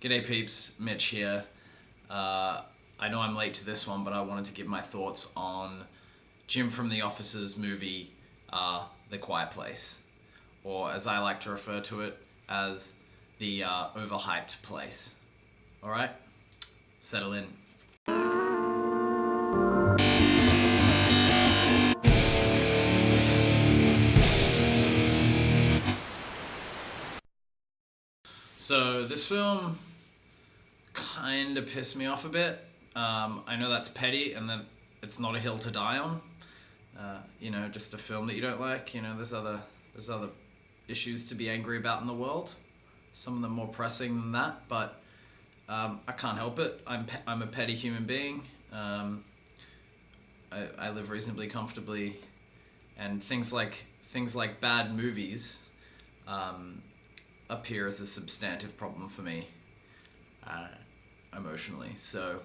G'day peeps, Mitch here. I know I'm late to this one, but I wanted to give my thoughts on Jim from The Office's movie, The Quiet Place, or as I like to refer to it as the overhyped place. Alright? Settle in. So this film kind of pissed me off a bit. I know that's petty and that it's not a hill to die on. Just a film that you don't like. There's other issues to be angry about in the world. Some of them more pressing than that, but I can't help it. I'm a petty human being. I live reasonably comfortably, and things like bad movies appear as a substantive problem for me emotionally. So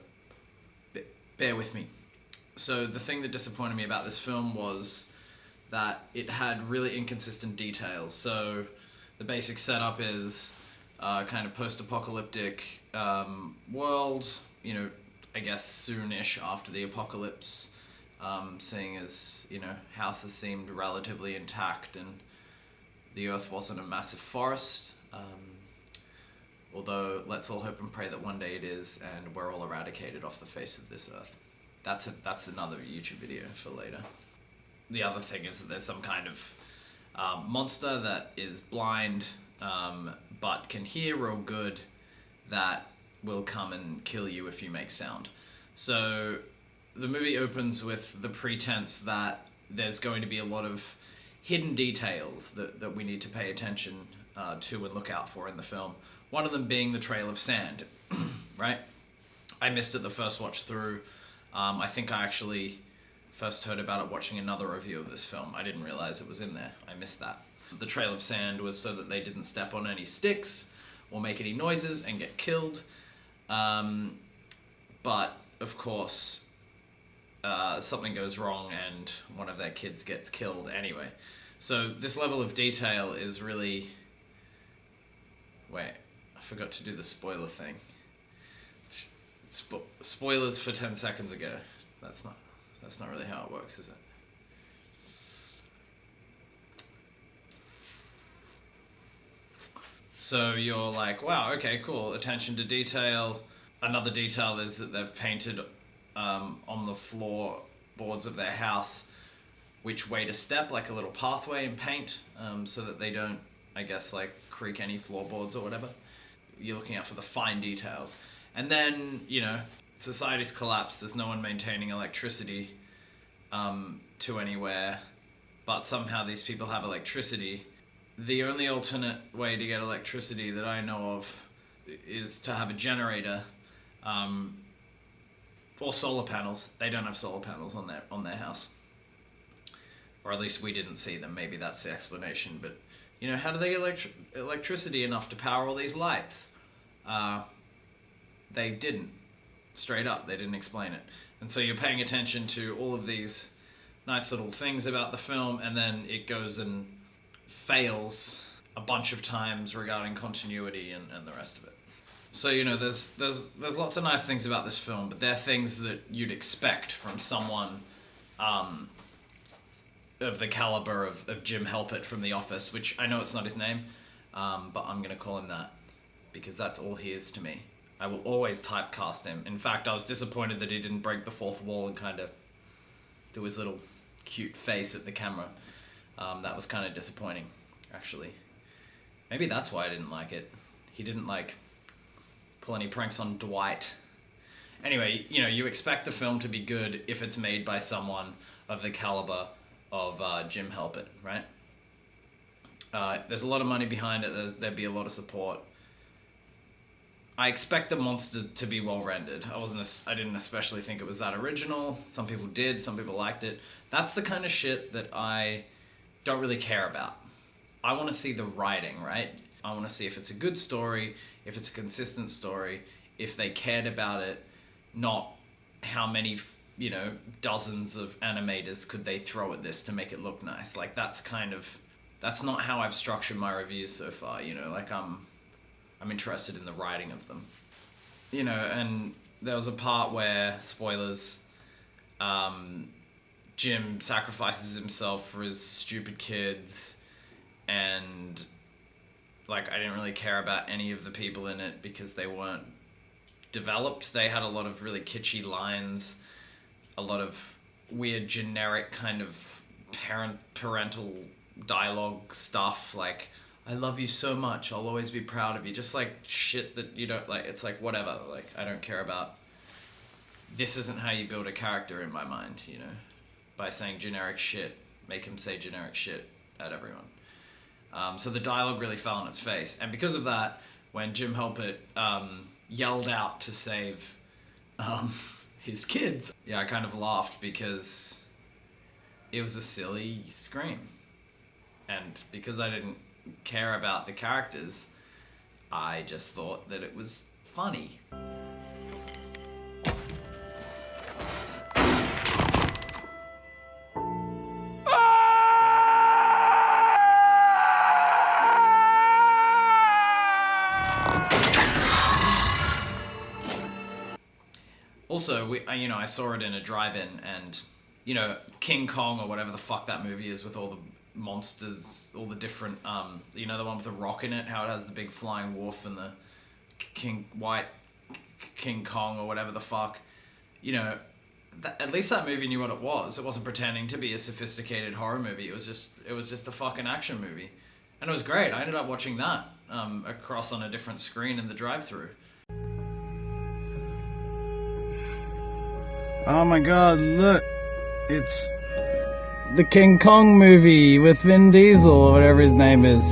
bear with me. So the thing that disappointed me about this film was that it had really inconsistent details. So the basic setup is kind of post-apocalyptic world, I guess soon-ish after the apocalypse, seeing as, houses seemed relatively intact and the earth wasn't a massive forest, although let's all hope and pray that one day it is and we're all eradicated off the face of this earth. That's another YouTube video for later. The other thing is that there's some kind of monster that is blind but can hear real good that will come and kill you if you make sound. So the movie opens with the pretense that there's going to be a lot of hidden details that we need to pay attention to and look out for in the film. One of them being the trail of sand, right? I missed it the first watch through. I think I actually first heard about it watching another review of this film. I didn't realize it was in there. I missed that. The trail of sand was so that they didn't step on any sticks or make any noises and get killed. But, of course, something goes wrong and one of their kids gets killed anyway. So this level of detail is really... Wait, I forgot to do the spoiler thing. Spoilers for 10 seconds ago. That's not really how it works, is it? So you're like, wow, okay, cool, attention to detail. Another detail is that they've painted on the floorboards of their house which way to step, like a little pathway in paint, so that they don't, I guess, like creak any floorboards or whatever. You're looking out for the fine details. And then, society's collapsed, there's no one maintaining electricity to anywhere, but somehow these people have electricity. The only alternate way to get electricity that I know of is to have a generator, or solar panels. They don't have solar panels on their house. Or at least we didn't see them. Maybe that's the explanation. But, how do they get electricity enough to power all these lights? They didn't. Straight up, they didn't explain it. And so you're paying attention to all of these nice little things about the film, and then it goes and fails a bunch of times regarding continuity and the rest of it. So, there's lots of nice things about this film, but they're things that you'd expect from someone of the caliber of Jim Halpert from The Office, which I know it's not his name, but I'm going to call him that, because that's all he is to me. I will always typecast him. In fact, I was disappointed that he didn't break the fourth wall and kind of do his little cute face at the camera. That was kind of disappointing, actually. Maybe that's why I didn't like it. He didn't, pull any pranks on Dwight. Anyway, you expect the film to be good if it's made by someone of the caliber of Jim Halpert, right? There's a lot of money behind it. There'd be a lot of support. I expect the monster to be well rendered. I didn't especially think it was that original. Some people did. Some people liked it. That's the kind of shit that I don't really care about. I want to see the writing, right? I want to see if it's a good story, if it's a consistent story, if they cared about it, not how many, dozens of animators could they throw at this to make it look nice. That's not how I've structured my reviews so far, I'm interested in the writing of them. You know, and there was a part where, spoilers, Jim sacrifices himself for his stupid kids, and like I didn't really care about any of the people in it because they weren't developed. They had a lot of really kitschy lines, a lot of weird generic kind of parental dialogue stuff, like I love you so much, I'll always be proud of you, just like shit that you don't like. It's like whatever, like I don't care about. This isn't how you build a character in my mind, you know, by saying generic shit. Make him say generic shit at everyone. So the dialogue really fell on its face, and because of that, when Jim Halpert yelled out to save his kids, yeah, I kind of laughed because it was a silly scream. And because I didn't care about the characters, I just thought that it was funny. Also, I saw it in a drive-in, and King Kong or whatever the fuck that movie is with all the monsters, all the different, the one with the rock in it, how it has the big flying wolf and the King Kong or whatever the fuck. At least that movie knew what it was. It wasn't pretending to be a sophisticated horror movie. It was just a fucking action movie, and it was great. I ended up watching that across on a different screen in the drive-thru. Oh my god, look! It's the King Kong movie with Vin Diesel or whatever his name is.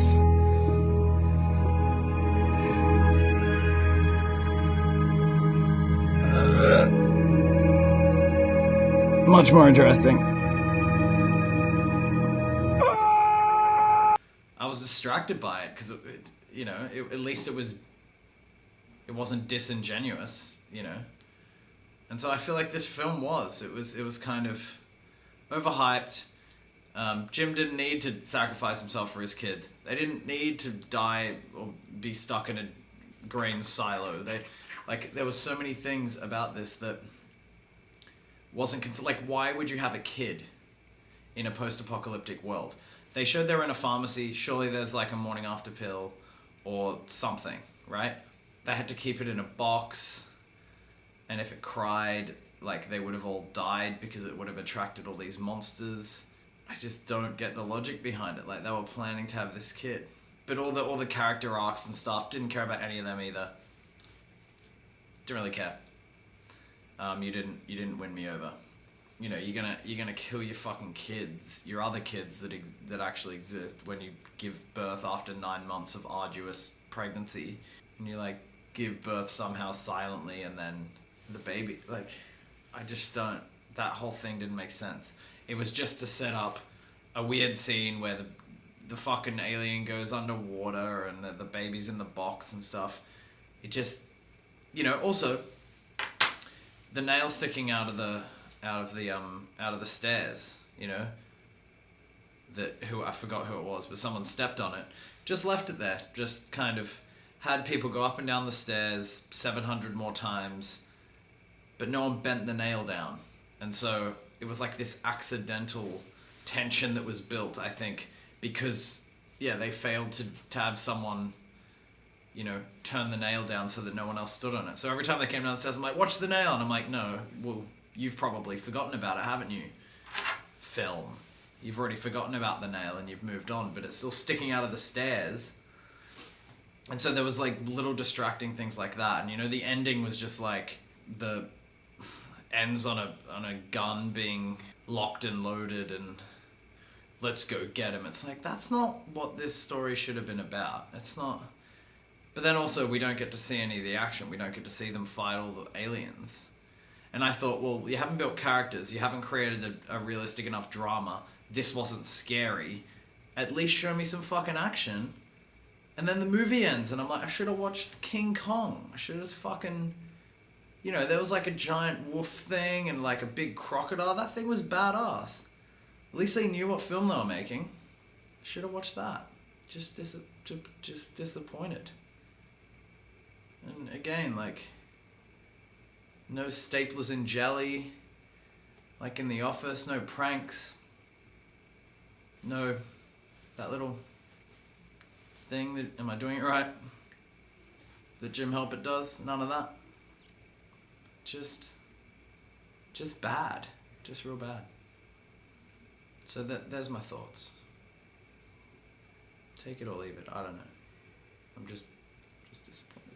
Much more interesting. I was distracted by it because at least it wasn't disingenuous, And so I feel like this film it was kind of overhyped. Jim didn't need to sacrifice himself for his kids. They didn't need to die or be stuck in a grain silo. There was so many things about this that wasn't like, why would you have a kid in a post-apocalyptic world? They showed they were in a pharmacy. Surely there's like a morning after pill or something, right? They had to keep it in a box. And if it cried, like, they would have all died because it would have attracted all these monsters. I just don't get the logic behind it. Like, they were planning to have this kid. But all the character arcs and stuff, didn't care about any of them either. Didn't really care. You didn't win me over. You're gonna kill your fucking kids, your other kids that actually exist, when you give birth after 9 months of arduous pregnancy. And you, like, give birth somehow silently, and then the baby, like, I just don't, that whole thing didn't make sense. It was just to set up a weird scene where the fucking alien goes underwater and the baby's in the box and stuff. It just, also the nail sticking out of the stairs, I forgot who it was, but someone stepped on it, just left it there, just kind of had people go up and down the stairs 700 more times, but no one bent the nail down. And so it was like this accidental tension that was built, I think, because, they failed to have someone, turn the nail down so that no one else stood on it. So every time they came down the stairs, I'm like, watch the nail. And I'm like, no, well, you've probably forgotten about it, haven't you? Film. You've already forgotten about the nail and you've moved on, but it's still sticking out of the stairs. And so there was, like, little distracting things like that. And, the ending was just, like, the ends on a gun being locked and loaded and let's go get him. It's like, that's not what this story should have been about. It's not. But then also, we don't get to see any of the action. We don't get to see them fight all the aliens. And I thought, well, you haven't built characters. You haven't created a realistic enough drama. This wasn't scary. At least show me some fucking action. And then the movie ends, and I'm like, I should have watched King Kong. I should have fucking... there was like a giant wolf thing and like a big crocodile. That thing was badass. At least they knew what film they were making. Should have watched that. Just disappointed. And again, like, no staplers and jelly, like in The Office, no pranks, no that little thing that, am I doing it right? That Jim Halpert does, none of that. Just bad, just real bad. So there's my thoughts. Take it or leave it, I don't know. I'm just disappointed.